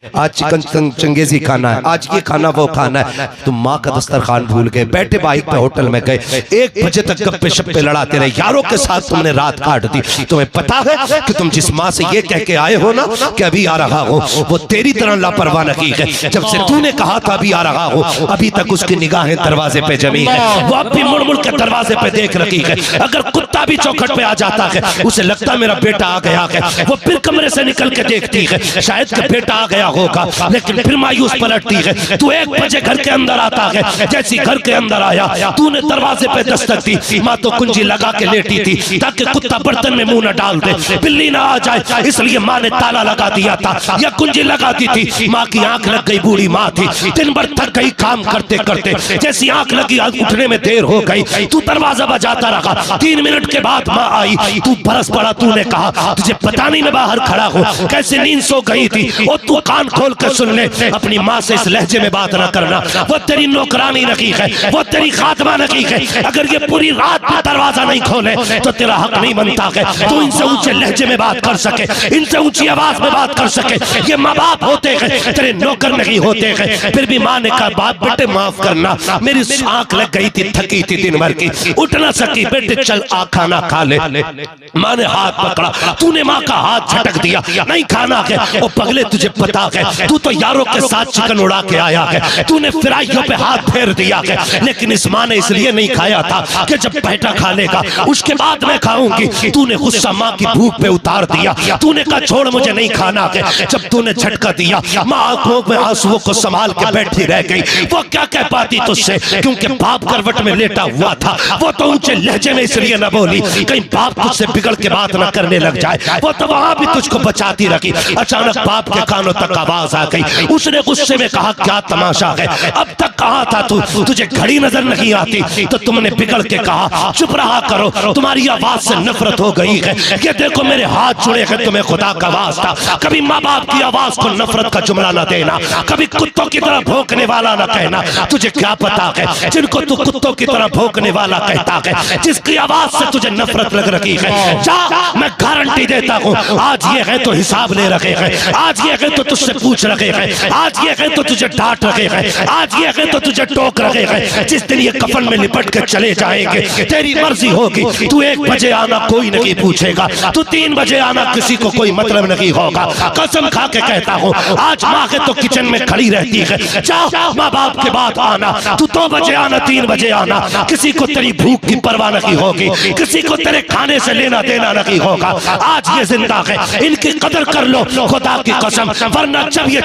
आज चिकन चंगेजी खाना है, आज ये खाना वो खाना है। तुम माँ का दस्तरखान भूल गए, बैठे बाइक पे होटल में गए, 1 बजे तक गप्पे शप्पे लड़ाते रहे, यारों के साथ तुमने रात काट दी। तुम्हें पता है कि तुम जिस माँ से ये कह के आए हो ना कि अभी आ रहा हो, वो तेरी तरह लापरवाह नहीं है। जब से तूने कहा था अभी आ रहा हो, अभी तक उसकी निगाहें दरवाजे पे जमी है, वो अब भी मुड़ मुड़ के दरवाजे पे देख रही है। अगर कुत्ता भी चौखट पे आ जाता है, उसे लगता मेरा बेटा आ गया है, वो फिर कमरे से निकल के देखती है, शायद कि बेटा आ गया होगा, लेकिन फिर मायूस पलटती है। तू 1 बजे घर के अंदर आता है, जैसी घर के अंदर आया तूने दरवाजे पे दस्तक दी। माँ तो कुंजी लगा के लेटी थी ताकि कुत्ता बर्तन में मुंह न डाल दे, बिल्ली ना आ जाए, इसलिए माँ ने ताला लगा दिया था या कुंजी लगा दी थी। माँ की आंख लग गई, बूढ़ी माँ थी, दिन भर थक गई काम करते करते, जैसी आंख लगी उठने में देर हो गई, तू दरवाजा बजाता रहा। 3 मिनट के बाद माँ आई, तू बरस पड़ा, तूने कहा तुझे पता नहीं मैं बाहर खड़ा हूँ, कैसे नींद सो गई थी। और तू कान खोल कर सुन ले, अपनी माँ से इस लहजे में बात ना करना, वो तेरी नौकरानी नहीं है, वो तेरी खातमा नहीं है। अगर ये पूरी रात में दरवाजा नहीं खोले तो तेरा हक नहीं बनता है तू इनसे ऊंचे लहजे में बात कर सके, इनसे ऊंची आवाज में बात कर सके। ये माँ बाप होते हैं, तेरे नौकर नहीं होते हैं। फिर भी माँ ने कहा बाप बेटे माफ करना, मेरी आंख लग गई थी, थकी थी दिन भर की, उठ ना सकी, बेटे चल आ खाना खा ले। माँ ने हाथ पकड़ा, तूने माँ का हाथ झटक दिया, नहीं खाना है। ओ पगले तुझे पता है, तू तो यारों के साथ चिकन उड़ा के आया है, तूने फिराइयों पे हाथ फेर दिया है। लेकिन इस माँ ने इसलिए नहीं खाया था कि जब बेटा खा लेगा उसके बाद मैं खाऊंगी। तूने गुस्सा माँ की भूख पे उतार दिया, तूने कहा छोड़ मुझे नहीं खाना है। जब तूने झटका दिया, माँ आंखों में आंसुओं को संभाल के बैठी रह गई। वो क्या कह पाती तुझसे, क्योंकि बाप करवट में लेटा हुआ था। वो तो ऊंचे लहजे में इसलिए न बोली कहीं बाप तुझसे बिगड़ के बात न करने लग जाए, वो तो वहां भी तुझको बचाती रखी। अचानक बाप के कानों तक आवाज आ गई, उसने गुस्से में कहा क्या तमाशा है, अब तक कहा था तू, तुझे घड़ी नजर नहीं आती, तो तुमने बिगड़ के कहा चुप रहा करो, तुम्हारी आवाज से नफरत हो गई है। ये देखो मेरे हाथ जुड़े हैं, तुम्हें खुदा का वास्ता कभी माँ बाप की आवाज को नफरत का जुमला न देना, कभी कुत्तों की तरह भौंकने वाला न कहना। तुझे क्या पता है जिनको तू कुत्तों की तरह भौंकने वाला कहता है, जिसकी आवाज से तुझे नफरत लग रही है, जा मैं गारंटी देता हूँ, आज ये है तो हिसाब ले रखे हैं, आज ये है तो तुझसे पूछ रखे हैं, आज ये है तो तुझे डांट रखे हैं, आज ये है तो तुझे टोक रखे हैं। जिस दिन ये कफन में लिपट के चले जाएंगे तेरी मर्जी होगी, तू 1 बजे आना कोई नहीं पूछेगा, तू 3 बजे आना किसी को कोई मतलब नहीं होगा। कसम खा के कहता हूँ, आज माँ के तो किचन में खड़ी रहती है, जा माँ बाप के बाद आना, तू 2 बजे आना 3 बजे आना, किसी को तेरी भूख की परवाह नहीं होगी, किसी को तेरे खाने से लेना देना नहीं होगा। आज ये जिंदा है, इनकी कदर कर लो खुदा की कसम, वरना जब ये